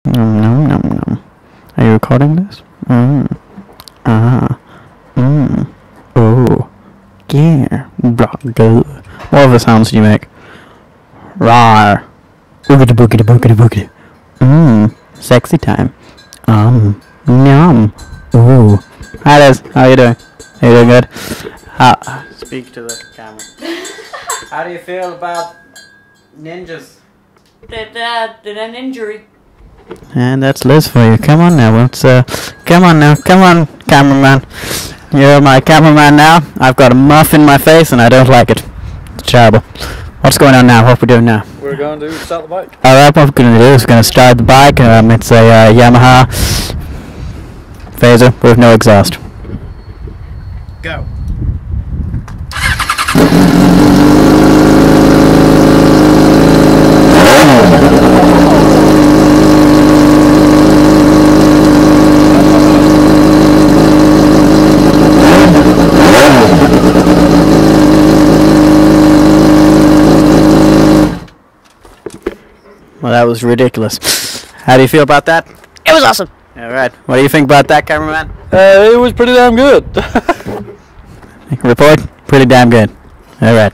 Nom, nom, nom. Are you recording this? Oh. Yeah. Blah, blah. What other sounds do you make? Rawr. Boogity boogity boogity boogity. Sexy time. Yum. Ooh. Hi Liz, how are you doing? Are you doing good? Speak to the camera. How do you feel about ninjas? Did an injury. And that's Liz for you. Come on now, come on now, come on, cameraman. You're my cameraman now. I've got a muff in my face and I don't like it. It's terrible. What's going on now? What are we doing now? We're going to start the bike. Alright, what we're going to do is we're going to start the bike. It's a Yamaha Fazer with no exhaust. Go. Well, that was ridiculous. How do you feel about that? It was awesome. Alright, what do you think about that, cameraman? It was pretty damn good. Report? Pretty damn good. Alright.